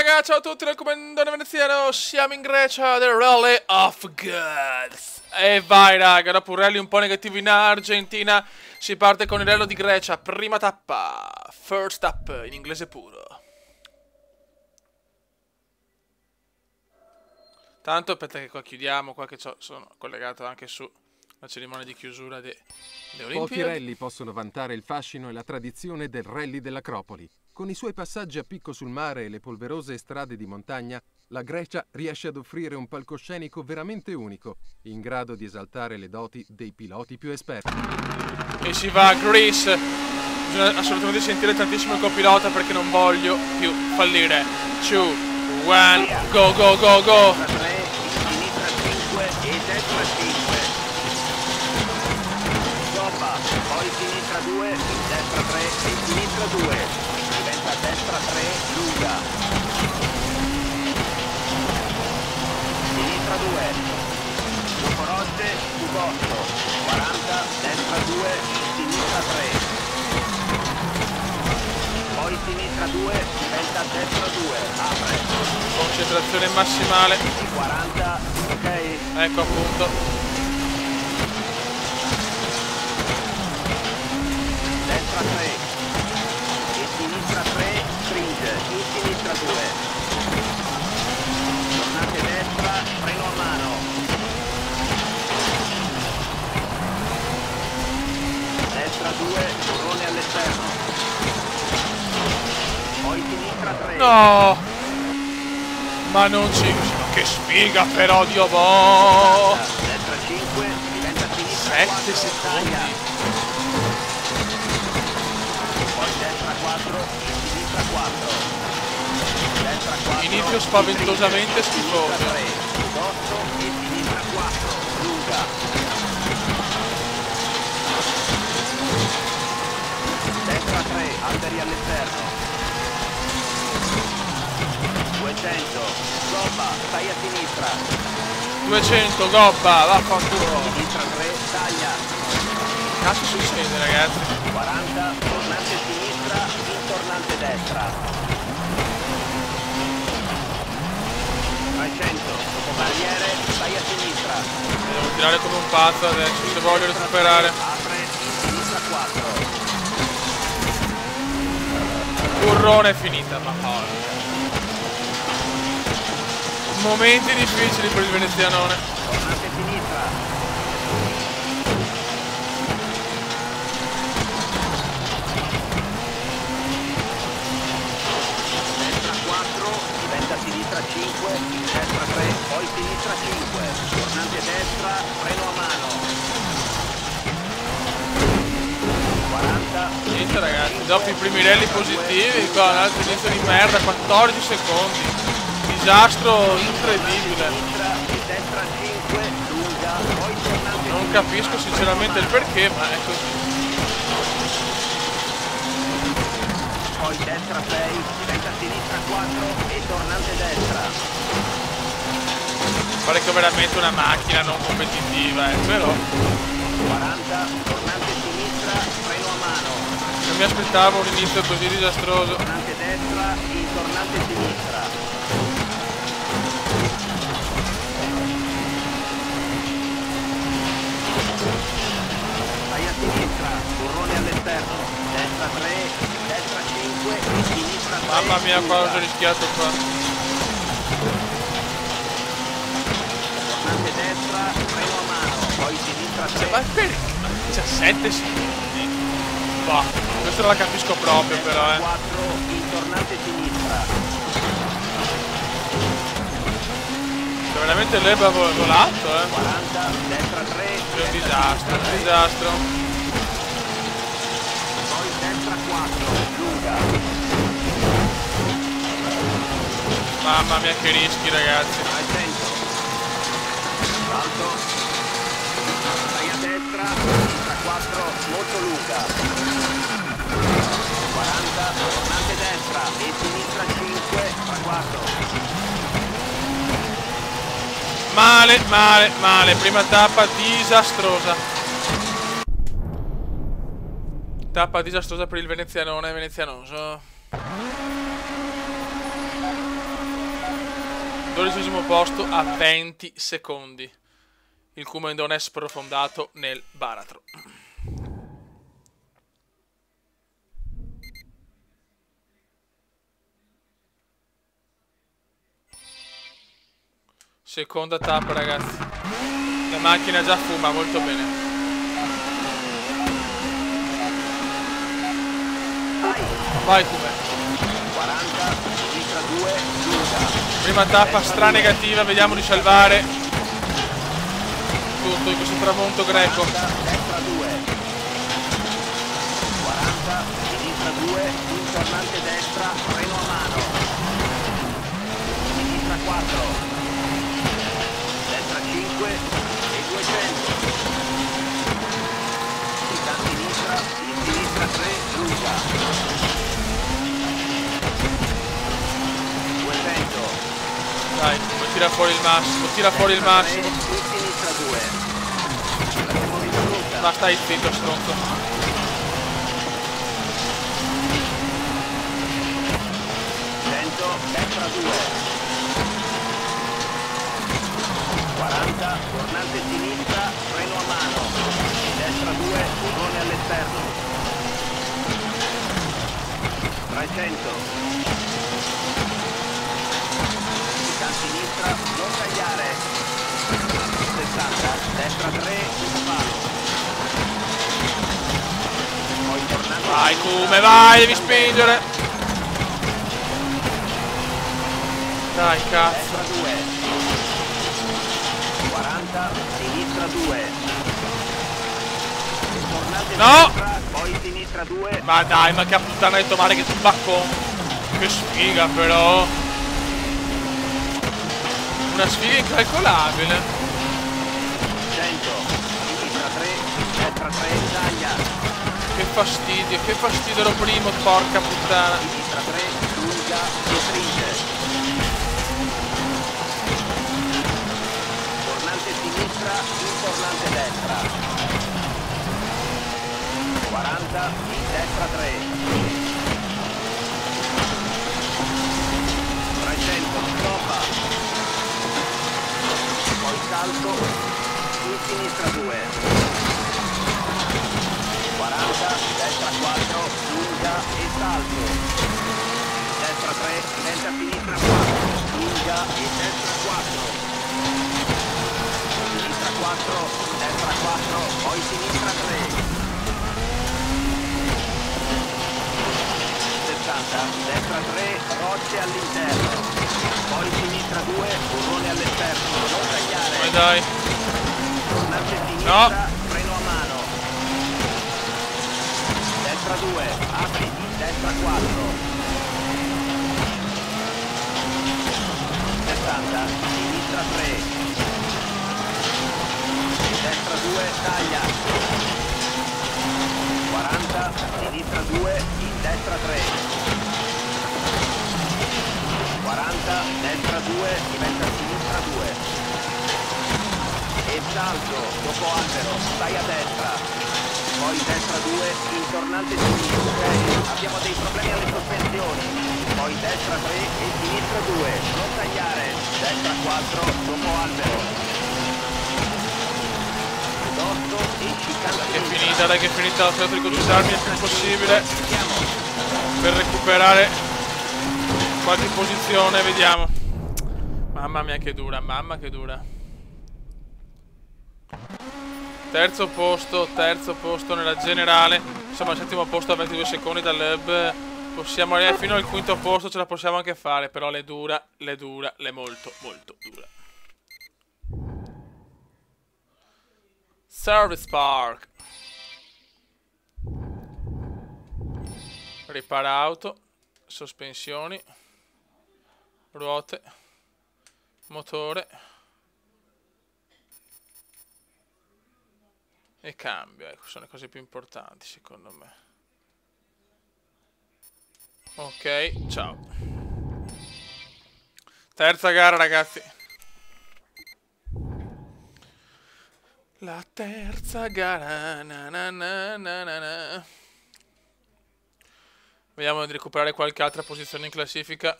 ragazzi, ciao a tutti dal comandante veneziano, siamo in Grecia del Rally of Gods. E vai raga, dopo un rally un po' negativo in Argentina, si parte con il rally di Grecia, prima tappa, first up, in inglese puro. Tanto aspetta che qua chiudiamo, qua che sono collegato anche su la cerimonia di chiusura delle Olimpiadi. Pochi rally possono vantare il fascino e la tradizione del rally dell'Acropoli. Con i suoi passaggi a picco sul mare e le polverose strade di montagna, la Grecia riesce ad offrire un palcoscenico veramente unico, in grado di esaltare le doti dei piloti più esperti. E si va a Greece. Bisogna assolutamente sentire tantissimo il copilota perché non voglio più fallire. 2, 1, go go go go. Sinistra 5 e destra 5. Stoppa, poi sinistra 2, destra 3 e sinistra 2. Diventa destra 3, lunga. Sinistra 2. Cuporotte, cubotto. 40, destra 2, sinistra 3. Poi sinistra 2, diventa destra 2, apre. Concentrazione massimale. 40, ok. Ecco appunto. Destra 3. E sinistra 3, stringe, in sinistra 2. Tornate destra, freno a mano. Destra 2, burrone all'esterno. Poi sinistra 3. No! Ma non ci... Che sfiga però, Dio boh! Destra 5, diventa sinistra 7 4, secondi. taglia. Poi destra 4 e sinistra 4. Destra 4. Inizio spaventosamente schifoso. Sinistra 3, botto e sinistra 4, lunga. Destra 3, alberi all'esterno. 200, gobba, stai a sinistra. 200, gobba, vaffanculo. Sinistra 3, taglia. Cazzo succede, ragazzi? 40, tornante sinistra, intornante destra. 300, dopo barriere, stai a sinistra. Devo tirare come un pazzo adesso, se voglio recuperare. Apre, in sinistra 4. Burrone è finita, ma porca. Momenti difficili per il venezianone. Tornante sinistra. Destra 4, diventa sinistra 5, destra 3, poi sinistra 5. Tornante destra, freno a mano. 40. Niente ragazzi, dopo i primi rally positivi, qua un altro inizio di merda, 14 secondi. Disastro incredibile. Destra 5, lunga, poi tornante. Non capisco sinceramente il perché, ma è così. Poi destra 6, diventa sinistra 4 e tornante destra. Pare che è veramente una macchina non competitiva, però 40, tornante sinistra, freno a mano. non mi aspettavo un inizio così disastroso. Tornante destra, in tornante sinistra. Vai a sinistra, burrone all'esterno. Destra 3, destra 5 e sinistra 3. Mamma mia, qua ho rischiato qua. Tornante destra, freno a mano. Poi sinistra 3. Ma perché? 17 secondi. Boh, questo non la capisco proprio però, 4, in tornante sinistra. Cioè, veramente l'erba ha volato, 40, destra 3. È un disastro, un disastro. Poi destra 4, lunga. Mamma mia che rischi ragazzi. 300. Salto. Stai a destra, sinistra 4, molto lunga. 40, tornante destra e sinistra 5, tra 4. Male, male, male. Prima tappa disastrosa. Tappa disastrosa per il venezianone venezianoso. 12° posto a 20 secondi. Il Kumendo non è sprofondato nel baratro. Seconda tappa, ragazzi. La macchina già fuma molto bene. Vai Kume. 40, sinistra 2, lunga. Prima tappa stranegativa, vediamo di salvare tutto in questo tramonto greco. Destra 2. 40, sinistra 2, intornante destra, freno a mano. Sinistra 4. Destra 5 e 200. Sinistra sinistra, in sinistra 3, lunga. 200. Dai, Kume, tira fuori il massimo, tira fuori il massimo. In sinistra 2. L'abbiamo risolta. Ma stai zitto, stronzo. 100, destra 2. 40, tornante sinistra, freno a mano. Destra 2, burrone all'esterno. 300. A sinistra, non tagliare. 60, destra 3, un palo. Poi tornante. Vai Kume, vai, devi spingere. Dai, cazzo. Destra 2. 40, sinistra 2. Tornante No! destra, poi sinistra 2. Ma dai, ma che puttana hai detto male che tu baccon. Che sfiga però. Una sfiga incalcolabile. 100, sinistra 3, destra 3, taglia. Che fastidio ero primo, porca puttana. Sinistra 3, lunga e stringe. Tornante sinistra, intornante destra. 40, in destra 3. 300, stoppa. Poi salto, in sinistra 2. 40, destra 4, lunga e salto. Destra 3, diventa sinistra 4, lunga e destra 4. Sinistra 4, destra 4, poi sinistra 3. 60, destra 3, rocce all'interno. Poi sinistra 2, burrone all'esterno. Non tagliare. Come dai? Tornante sinistra, No. freno a mano. Destra 2, apri, destra 4. 60, sinistra 3. Destra 2, taglia. 40, sinistra 2, in destra 3. 40, destra 2, diventa sinistra 2. E salto, dopo albero, stai a destra. Poi destra 2, intornante sinistra. Ok, abbiamo dei problemi alle sospensioni. Poi destra 3 e sinistra 2. Non tagliare. Destra 4, dopo albero. Dotto e chicane. Che è finita, dai, che è finita. Ho cercato di concentrarmi il più possibile per recuperare qualche posizione, vediamo. Mamma mia che dura, mamma che dura. Terzo posto nella generale. Siamo al settimo posto a 22 secondi dall'hub. Possiamo arrivare fino al quinto posto, ce la possiamo anche fare. Però le dura, le molto, molto dura. Service Park. Ripara auto. Sospensioni. Ruote. Motore. E cambio, ecco, sono le cose più importanti secondo me. Ok, ciao. Terza gara, ragazzi. La terza gara. Na na na na na na. Vediamo di recuperare qualche altra posizione in classifica.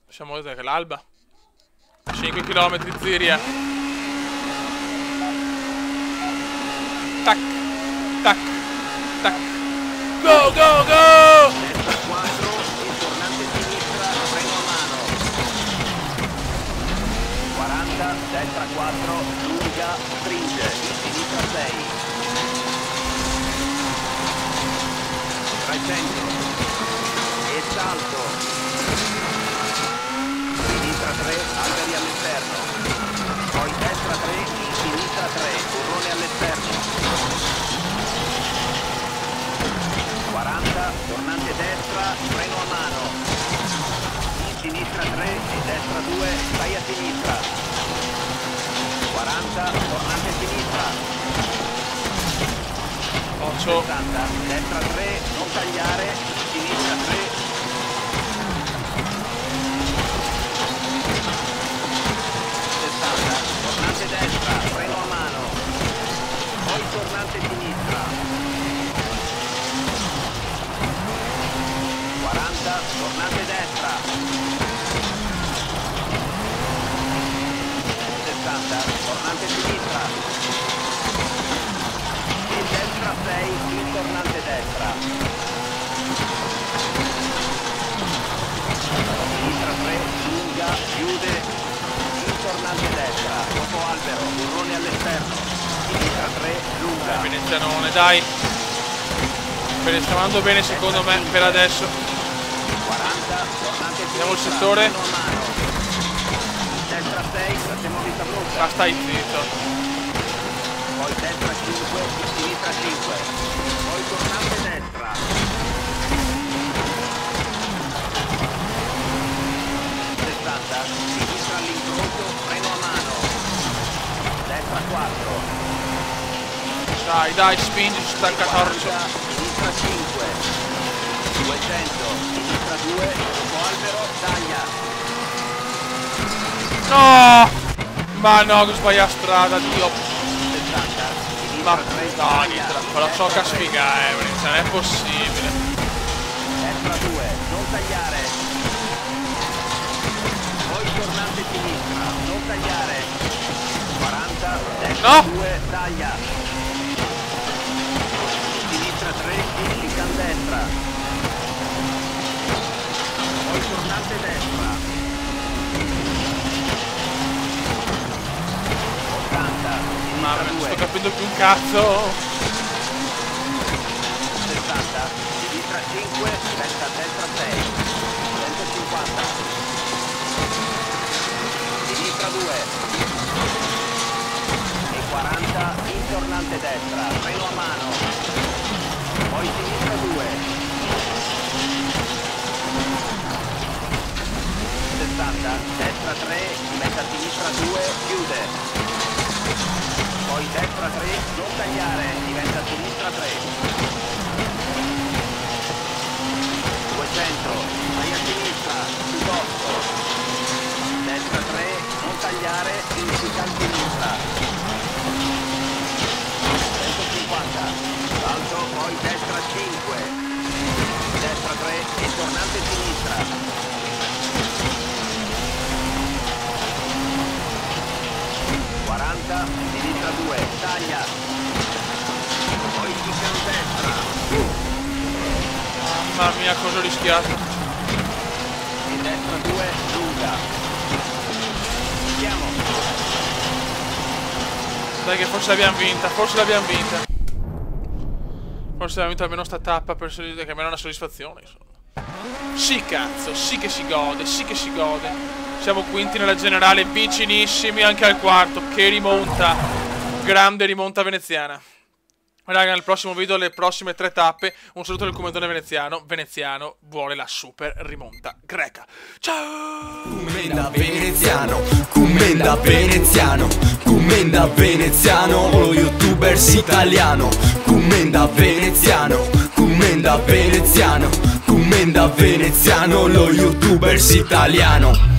Possiamo vedere che l'Alba 5 km Ziria. Tac, tac, tac. Go, go, go! Destra 4 e tornante sinistra, freno a mano. 40, destra 4, lunga, stringe, in sinistra 6. 300. E salto. Sinistra 3, alberi all'esterno. Poi destra 3, in sinistra 3, burrone all'esterno. 40, tornante destra, freno a mano. In sinistra 3 e destra 2, stai a sinistra. 40, tornante sinistra. 8. 60, destra 3, non tagliare, sinistra 3. 60, tornante destra, freno a mano. Poi tornante sinistra. 40, tornante destra. 60, tornante sinistra. E destra 6, il tornante destra. Sinistra 3, lunga, chiude, il tornante destra. Dopo albero, burrone all'esterno. Sinistra 3, lunga. Venezianone, dai. Bene, sta andando bene secondo me per adesso. 40, tornante Vediamo il sinistra, settore. freno a mano. Destra 6, facciamo vista brutta. Ma stai zitto. Poi destra 5, sinistra 5. Poi tornante destra. 60, sinistra all'incrocio, freno a mano. Destra 4. Dai, dai, spingi su sta 14. Sinistra 5. 200, sinistra 2, dopo albero, taglia. No! Ma no, che sbaglia strada, Dio. 60, Ma sinistra 3, dai, taglia. con la socca sfiga, non è possibile. Destra 2, non tagliare. Poi tornante sinistra, non tagliare. 40, destra No! 2, taglia. Sinistra 3, indica a destra. Poi tornante destra. 80, Ma sinistra non 2. sto capendo più un cazzo. 60, sinistra 5, destra 6, 150, sinistra 2 e 40, intornante destra, freno a mano, poi sinistra 2, 60, destra 3, diventa sinistra 2, chiude, poi destra 3, non tagliare, diventa sinistra 3. 200, vai a sinistra, piuttosto. Destra 3, non tagliare, indica a sinistra. 150, salto, poi destra 5. Destra 3 e tornante sinistra. 40, sinistra 2, taglia. Poi indica a destra. Mamma mia, cosa ho rischiato. E destra 2, lunga. Andiamo. Dai che forse l'abbiamo vinta, forse l'abbiamo vinta. Forse abbiamo vinto almeno sta tappa per che almeno è una soddisfazione, insomma. Sì cazzo, sì che si gode, sì che si gode. Siamo quinti nella generale, vicinissimi anche al quarto. Che rimonta. Grande rimonta veneziana. Raga, nel prossimo video le prossime 3 tappe. Un saluto del commentone veneziano. Veneziano vuole la super rimonta greca. Ciao! Commenda veneziano, commenda veneziano, commenda veneziano, lo youtubers italiano. Commenda veneziano, commenda veneziano, commenda veneziano, lo youtubers italiano.